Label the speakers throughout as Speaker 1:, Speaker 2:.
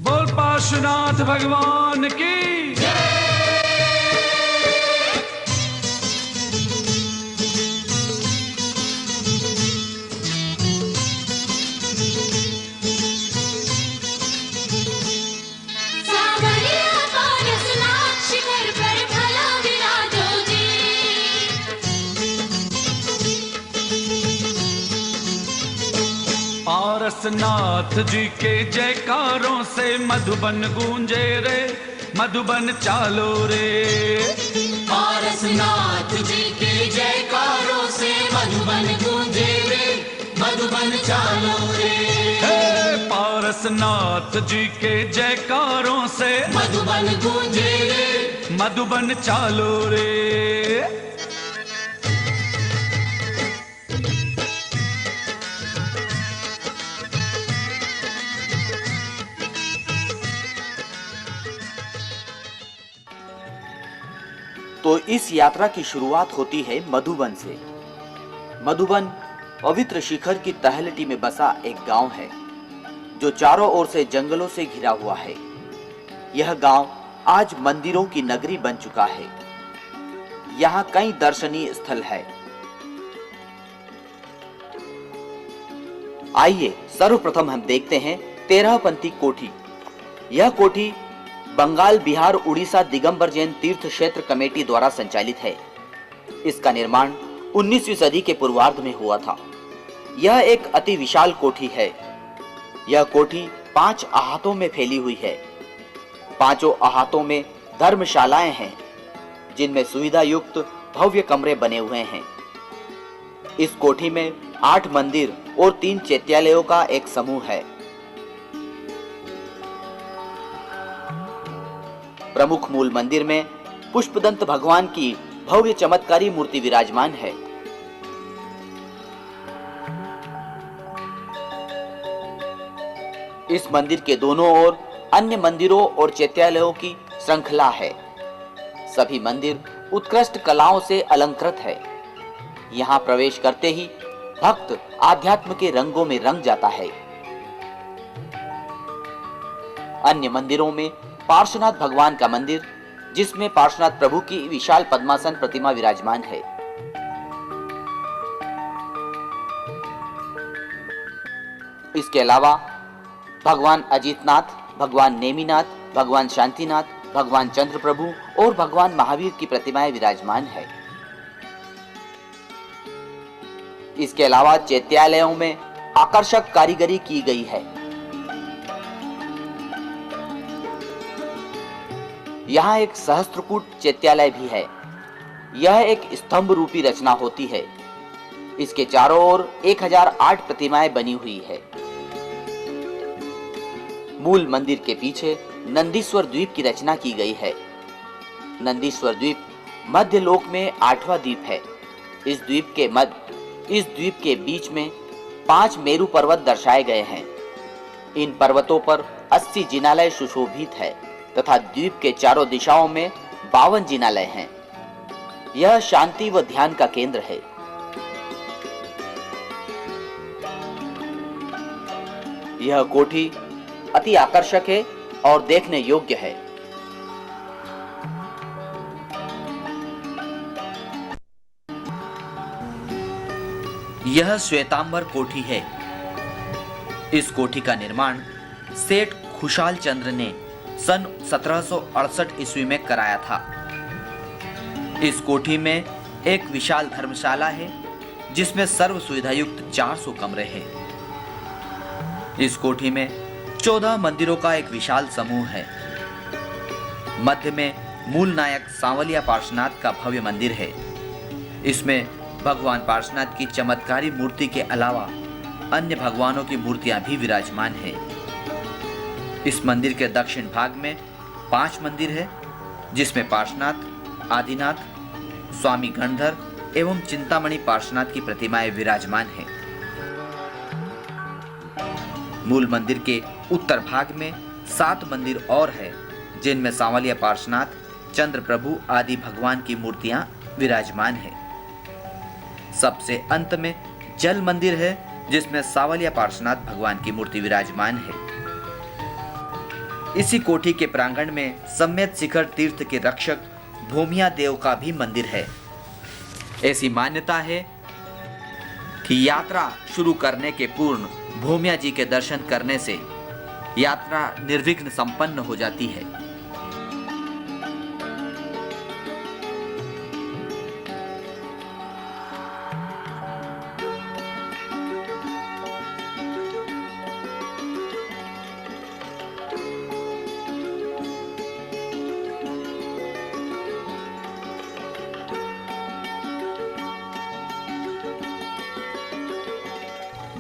Speaker 1: बोल पार्श्वनाथ भगवान की। पारसनाथ जी के जयकारों से मधुबन गूंजे रे, मधुबन चालो रे।
Speaker 2: पारसनाथ जी के जयकारों से मधुबन गूंजे रे, मधुबन चालो रे।
Speaker 1: पारसनाथ जी के जयकारों से
Speaker 2: मधुबन गूंजे रे,
Speaker 1: मधुबन चालो रे।
Speaker 3: तो इस यात्रा की शुरुआत होती है मधुबन से। मधुबन पवित्र शिखर की तलहटी में बसा एक गांव है जो चारों ओर से जंगलों से घिरा हुआ है। यह गांव आज मंदिरों की नगरी बन चुका है। यहाँ कई दर्शनीय स्थल है। आइए सर्वप्रथम हम देखते हैं 13पंथी कोठी। यह कोठी बंगाल, बिहार, उड़ीसा दिगंबर जैन तीर्थ क्षेत्र कमेटी द्वारा संचालित है। इसका निर्माण 19वीं सदी के पूर्वार्ध में हुआ था। यह एक अति विशाल कोठी है। यह कोठी 5 अहातों में फैली हुई है। पांचों अहातों में धर्मशालाएं हैं जिनमें सुविधा युक्त भव्य कमरे बने हुए हैं। इस कोठी में 8 मंदिर और 3 चैत्यालयों का एक समूह है। प्रमुख मूल मंदिर में पुष्पदंत भगवान की भव्य चमत्कारी मूर्ति विराजमान है। इस मंदिर के दोनों ओर अन्य मंदिरों और चैत्यालयों की श्रृंखला है। सभी मंदिर उत्कृष्ट कलाओं से अलंकृत है। यहाँ प्रवेश करते ही भक्त आध्यात्म के रंगों में रंग जाता है। अन्य मंदिरों में पार्श्वनाथ भगवान का मंदिर, जिसमें पार्श्वनाथ प्रभु की विशाल पद्मासन प्रतिमा विराजमान है। इसके अलावा भगवान अजितनाथ, भगवान नेमिनाथ, भगवान शांतिनाथ, भगवान चंद्र प्रभु और भगवान महावीर की प्रतिमाएं विराजमान है। इसके अलावा चैत्यालयों में आकर्षक कारीगरी की गई है। यहाँ एक सहस्त्रकूट चैत्यालय भी है। यह एक स्तंभ रूपी रचना होती है। इसके चारों ओर 1008 प्रतिमाएं बनी हुई है। मूल मंदिर के पीछे नंदीश्वर द्वीप की रचना की गई है। नंदीश्वर द्वीप मध्य लोक में 8वां द्वीप है। इस द्वीप के बीच में 5 मेरु पर्वत दर्शाए गए हैं। इन पर्वतों पर 80 जिनालय सुशोभित है तथा द्वीप के चारों दिशाओं में 52 जिनालय हैं। यह शांति व ध्यान का केंद्र है। यह कोठी अति आकर्षक है और देखने योग्य है। यह श्वेतांबर कोठी है। इस कोठी का निर्माण सेठ खुशाल चंद्र ने सन 1768 ईस्वी में कराया था। इस कोठी में एक विशाल धर्मशाला है जिसमें सर्व सुविधा युक्त 400 कमरे हैं। इस कोठी में 14 मंदिरों का एक विशाल समूह है। मध्य में मूल नायक सांवलिया पार्श्वनाथ का भव्य मंदिर है। इसमें भगवान पार्श्वनाथ की चमत्कारी मूर्ति के अलावा अन्य भगवानों की मूर्तियां भी विराजमान है। इस मंदिर के दक्षिण भाग में 5 मंदिर है जिसमें पार्श्वनाथ, आदिनाथ, स्वामी गणधर एवं चिंतामणि पार्श्वनाथ की प्रतिमाएं विराजमान हैं। मूल मंदिर के उत्तर भाग में 7 मंदिर और है जिनमें सांवलिया पार्श्वनाथ, चंद्र प्रभु आदि भगवान की मूर्तियां विराजमान है। सबसे अंत में जल मंदिर है जिसमें सांवलिया पार्श्वनाथ भगवान की मूर्ति विराजमान है। इसी कोठी के प्रांगण में सम्यत शिखर तीर्थ के रक्षक भूमिया देव का भी मंदिर है। ऐसी मान्यता है कि यात्रा शुरू करने के पूर्व भूमिया जी के दर्शन करने से यात्रा निर्विघ्न संपन्न हो जाती है।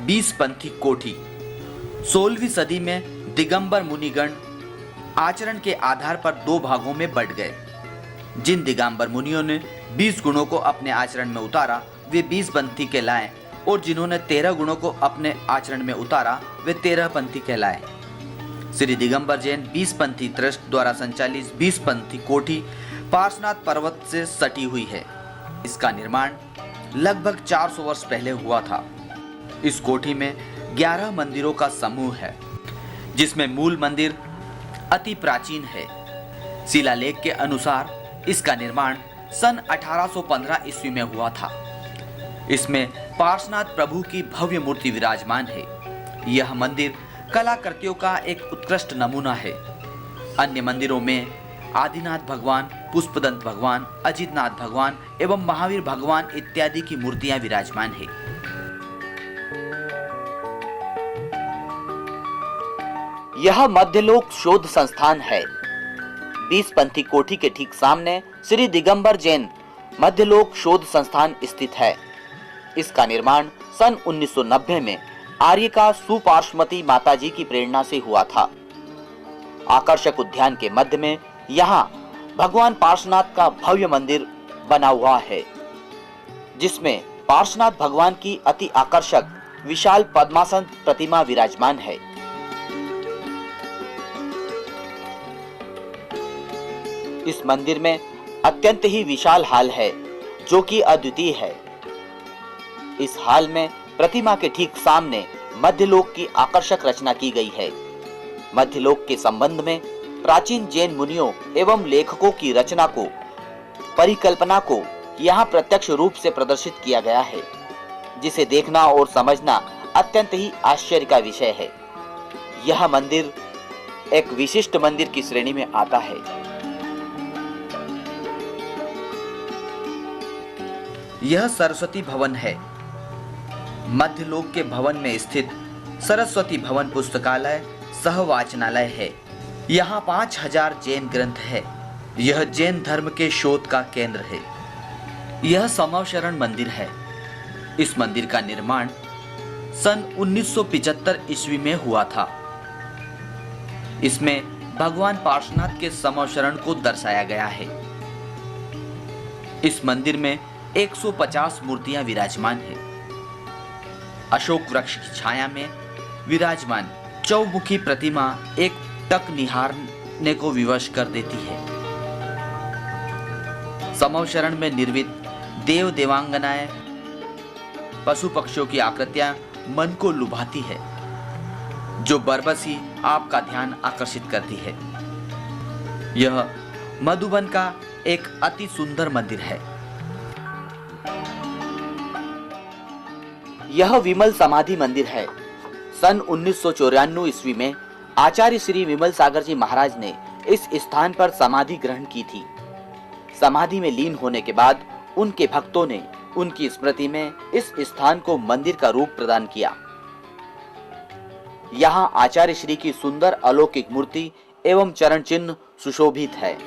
Speaker 3: बीसपंथी कोठी 16वीं सदी में दिगंबर मुनिगण आचरण के आधार पर 2 भागों में बंट गए। जिन दिगंबर मुनियों ने 20 गुणों को अपने आचरण में उतारा वे 20पंथी कहलाए और जिन्होंने 13 गुणों को अपने आचरण में उतारा वे 13पंथी कहलाए। श्री दिगंबर जैन 20पंथी ट्रस्ट द्वारा संचालित 20पंथी कोठी पार्श्वनाथ पर्वत से सटी हुई है। इसका निर्माण लगभग 400 वर्ष पहले हुआ था। इस कोठी में 11 मंदिरों का समूह है जिसमें मूल मंदिर अति प्राचीन है। शिलालेख के अनुसार इसका निर्माण सन 1815 ईस्वी में हुआ था। इसमें पार्श्वनाथ प्रभु की भव्य मूर्ति विराजमान है। यह मंदिर कलाकृतियों का एक उत्कृष्ट नमूना है। अन्य मंदिरों में आदिनाथ भगवान, पुष्पदंत भगवान, अजितनाथ भगवान एवं महावीर भगवान इत्यादि की मूर्तियां विराजमान है। यह मध्यलोक शोध संस्थान है। 20पंथी कोठी के ठीक सामने श्री दिगंबर जैन मध्यलोक शोध संस्थान स्थित है। इसका निर्माण सन 1990 में आर्यिका सुपार्श्वमती माताजी की प्रेरणा से हुआ था। आकर्षक उद्यान के मध्य में यहाँ भगवान पार्श्वनाथ का भव्य मंदिर बना हुआ है जिसमें पार्श्वनाथ भगवान की अति आकर्षक विशाल पद्मासन प्रतिमा विराजमान है। इस मंदिर में अत्यंत ही विशाल हाल है जो कि अद्वितीय है। इस हाल में प्रतिमा के ठीक सामने मध्यलोक की आकर्षक रचना की गई है। मध्यलोक के संबंध में प्राचीन जैन मुनियों एवं लेखकों की रचना को, परिकल्पना को यहाँ प्रत्यक्ष रूप से प्रदर्शित किया गया है, जिसे देखना और समझना अत्यंत ही आश्चर्य का विषय है। यह मंदिर एक विशिष्ट मंदिर की श्रेणी में आता है। यह सरस्वती भवन है। मध्यलोक के भवन में स्थित सरस्वती भवन पुस्तकालय सह वाचनालय है। यहाँ 5000 जैन ग्रंथ है। यह जैन धर्म के शोध का केंद्र है। यह समवशरण मंदिर है। इस मंदिर का निर्माण सन 1975 ईस्वी में हुआ था। इसमें भगवान पार्श्वनाथ के समवशरण को दर्शाया गया है। इस मंदिर में 150 मूर्तियां विराजमान है। अशोक वृक्ष की छाया में विराजमान चौमुखी प्रतिमा एक टक निहारने को विवश कर देती है। समवशरण में निर्मित देव देवांगनाएं, पशु पक्षियों की आकृतियां मन को लुभाती है, जो बरबस ही आपका ध्यान आकर्षित करती है। यह मधुबन का एक अति सुंदर मंदिर है। यह विमल समाधि मंदिर है। सन 1994 ईस्वी में आचार्य श्री विमल सागर जी महाराज ने इस स्थान पर समाधि ग्रहण की थी। समाधि में लीन होने के बाद उनके भक्तों ने उनकी स्मृति में इस स्थान को मंदिर का रूप प्रदान किया। यहाँ आचार्य श्री की सुंदर अलौकिक मूर्ति एवं चरण चिन्ह सुशोभित है।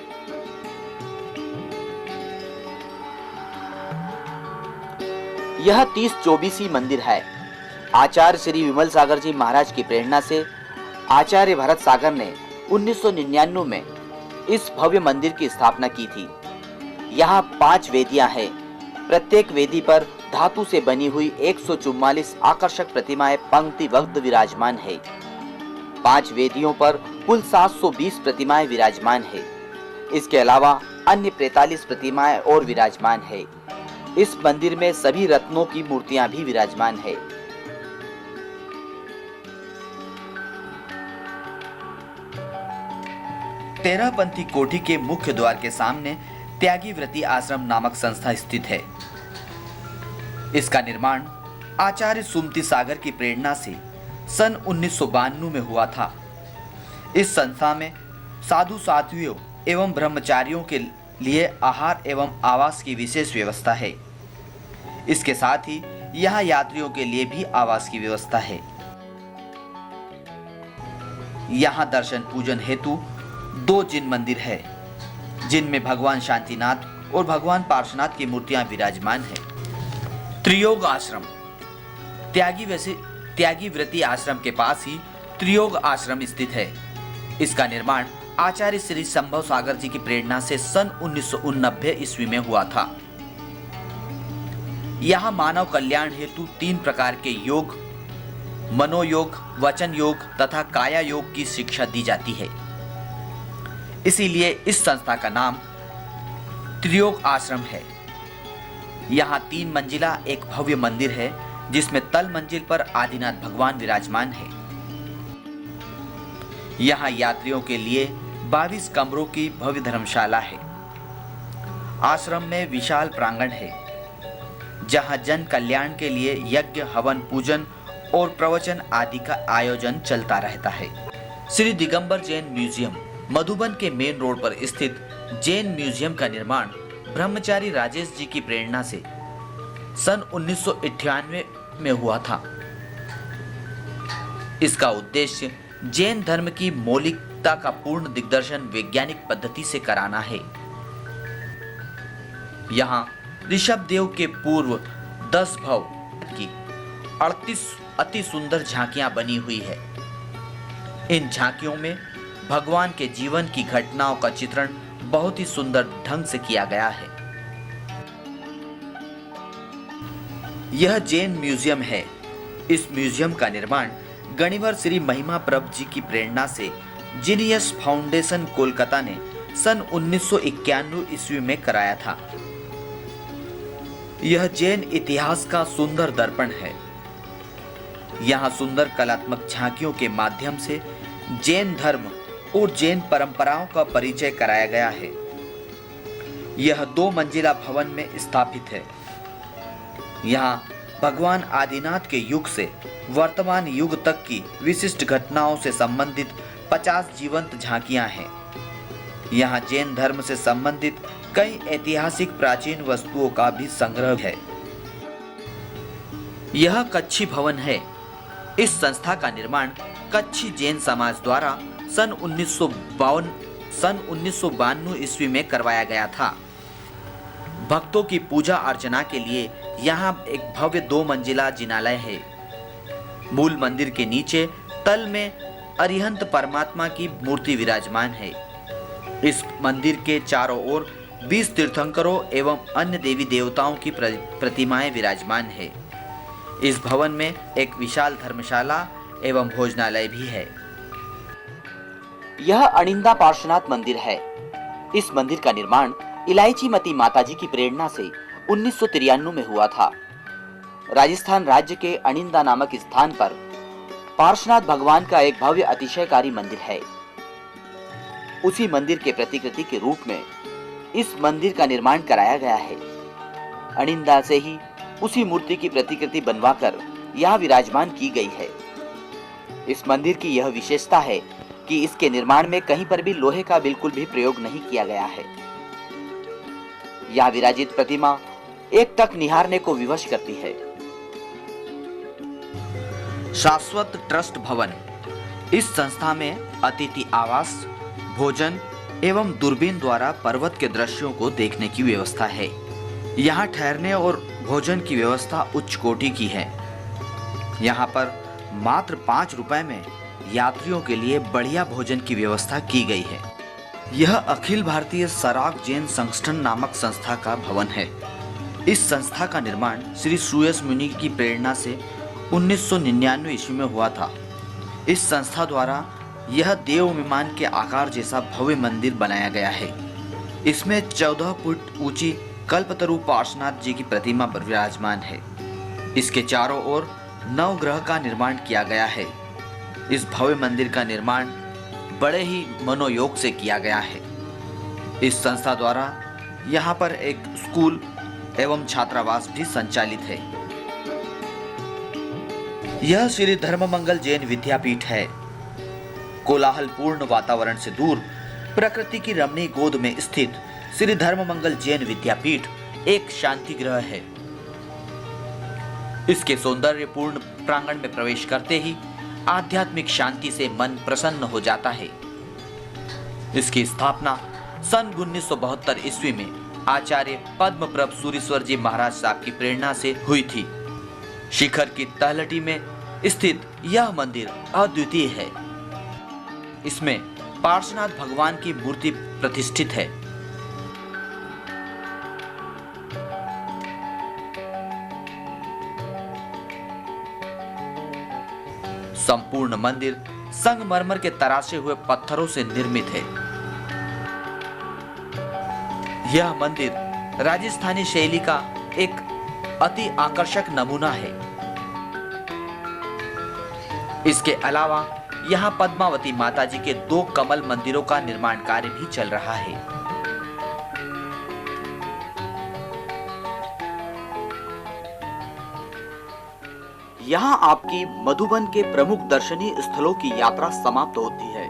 Speaker 3: यह 30-24 मंदिर है। आचार्य श्री विमल सागर जी महाराज की प्रेरणा से आचार्य भरत सागर ने 1999 में इस भव्य मंदिर की स्थापना की थी। यहाँ 5 वेदियां हैं। प्रत्येक वेदी पर धातु से बनी हुई 144 आकर्षक प्रतिमाएं पंक्तिबद्ध विराजमान है। 5 वेदियों पर कुल 720 प्रतिमाएं विराजमान है। इसके अलावा अन्य 43 प्रतिमाएं और विराजमान है। इस मंदिर में सभी रत्नों की मूर्तियां भी विराजमान है। तेरहपंथी कोठी के मुख्य द्वार के सामने त्यागी व्रती आश्रम नामक संस्था स्थित है। इसका निर्माण आचार्य सुमति सागर की प्रेरणा से सन 1992 में हुआ था। इस संस्था में साधु साध्वियों एवं ब्रह्मचारियों के लिए आहार एवं आवास की विशेष व्यवस्था है। इसके साथ ही यहाँ यात्रियों के लिए भी आवास की व्यवस्था है। यहाँ दर्शन पूजन हेतु 2 जिन मंदिर है, जिनमें भगवान शांतिनाथ और भगवान पार्श्वनाथ की मूर्तियां विराजमान है। त्रियोग आश्रम त्यागी व्रती आश्रम के पास ही त्रियोग आश्रम स्थित है। इसका निर्माण आचार्य श्री संभव सागर जी की प्रेरणा से सन 1989 ईस्वी में हुआ था। यहाँ मानव कल्याण हेतु 3 प्रकार के योग, मनोयोग, वचन योग तथा काया योग की शिक्षा दी जाती है। इसीलिए इस संस्था का नाम त्रियोग आश्रम है। यहाँ 3 मंजिला एक भव्य मंदिर है, जिसमें तल मंजिल पर आदिनाथ भगवान विराजमान है। यहाँ यात्रियों के लिए 22 कमरों की भव्य धर्मशाला है। आश्रम में विशाल प्रांगण है, जहाँ जन कल्याण के लिए यज्ञ, हवन, पूजन और प्रवचन आदि का आयोजन चलता रहता है। श्री दिगंबर जैन म्यूजियम मधुबन के मेन रोड पर स्थित जैन म्यूजियम का निर्माण ब्रह्मचारी राजेश जी की प्रेरणा से सन 1998 में हुआ था। इसका उद्देश्य जैन धर्म की मौलिकता का पूर्ण दिग्दर्शन वैज्ञानिक पद्धति से कराना है। यहाँ ऋषभ देव के पूर्व 10 भव की 38 अति सुंदर झांकियां बनी हुई है। इन झांकियों में भगवान के जीवन की घटनाओं का चित्रण बहुत ही सुंदर ढंग से किया गया है। यह जैन म्यूजियम है। इस म्यूजियम का निर्माण गणिवर श्री महिमा प्रभ जी की प्रेरणा से जीनियस फाउंडेशन कोलकाता ने सन 1991 ईस्वी में कराया था। यह जैन इतिहास का सुंदर दर्पण है। यहाँ सुंदर कलात्मक झांकियों के माध्यम से जैन धर्म और जैन परंपराओं का परिचय कराया गया है। यह 2 मंजिला भवन में स्थापित है। यहाँ भगवान आदिनाथ के युग से वर्तमान युग तक की विशिष्ट घटनाओं से संबंधित 50 जीवंत झांकियां हैं। यहाँ जैन धर्म से संबंधित कई ऐतिहासिक प्राचीन वस्तुओं का भी संग्रह है। यह कच्छी भवन है। इस संस्था का निर्माण कच्छी जैन समाज द्वारा सन 1952 ईस्वी में करवाया गया था। भक्तों की पूजा अर्चना के लिए यहाँ एक भव्य 2 मंजिला जिनालय है। मूल मंदिर के नीचे तल में अरिहंत परमात्मा की मूर्ति विराजमान है। इस मंदिर के चारों ओर 20 तीर्थंकरों एवं अन्य देवी देवताओं की प्रतिमाएं विराजमान है। इस भवन में एक विशाल धर्मशाला एवं भोजनालय भी है। यह अनिंदा पार्श्वनाथ मंदिर है। इस मंदिर का निर्माण इलायची मती माताजी की प्रेरणा से 1993 में हुआ था। राजस्थान राज्य के अनिंदा नामक स्थान पर पार्श्वनाथ भगवान का एक भव्य अतिशयकारी मंदिर है। उसी मंदिर के प्रतिकृति के रूप में इस मंदिर का निर्माण कराया गया है। अनिंदा से ही उसी मूर्ति की प्रतिकृति बनवाकर यहाँ विराजमान की गई है। इस मंदिर की यह विशेषता है कि इसके निर्माण में कहीं पर भी लोहे का बिल्कुल भी प्रयोग नहीं किया गया है। यह विराजित प्रतिमा एक टक निहारने को विवश करती है। शाश्वत ट्रस्ट भवन। इस संस्था में अतिथि आवास, भोजन एवं दूरबीन द्वारा पर्वत के दृश्यों को देखने की व्यवस्था है। यहाँ ठहरने और भोजन की व्यवस्था उच्च कोटि की है। यहाँ पर मात्र 5 रुपए में यात्रियों के लिए बढ़िया भोजन की व्यवस्था की गई है। यह अखिल भारतीय सराग जैन संगठन नामक संस्था का भवन है। इस संस्था का निर्माण श्री सुयस मुनि की प्रेरणा से 1999 ईस्वी में हुआ था। इस संस्था द्वारा यह देव विमान के आकार जैसा भव्य मंदिर बनाया गया है। इसमें 14 फुट ऊंची कल्पतरु पार्श्वनाथ जी की प्रतिमा पर विराजमान है। इसके चारों ओर नवग्रह का निर्माण किया गया है। इस भव्य मंदिर का निर्माण बड़े ही मनोयोग से किया गया है। इस संस्था द्वारा यहाँ पर एक स्कूल एवं छात्रावास भी संचालित है। यह श्री धर्ममंगल जैन विद्यापीठ है। कोलाहलपूर्ण वातावरण से दूर प्रकृति की रमणीय गोद में स्थित श्री धर्ममंगल जैन विद्यापीठ एक शांति गृह है। इसके सौंदर्यपूर्ण प्रांगण में प्रवेश करते ही आध्यात्मिक शांति से मन प्रसन्न हो जाता है। इसकी स्थापना सन 1972 ईस्वी में आचार्य पद्मप्रभ सूरीश्वर जी महाराज साहब की प्रेरणा से हुई थी। शिखर की तलहटी में स्थित यह मंदिर अद्वितीय है। इसमें पार्श्वनाथ भगवान की मूर्ति प्रतिष्ठित है। संपूर्ण मंदिर संगमरमर के तराशे हुए पत्थरों से निर्मित है। यह मंदिर राजस्थानी शैली का एक अति आकर्षक नमूना है। इसके अलावा यहाँ पद्मावती माता जी के 2 कमल मंदिरों का निर्माण कार्य भी चल रहा है। यहाँ आपकी मधुबन के प्रमुख दर्शनीय स्थलों की यात्रा समाप्त होती है।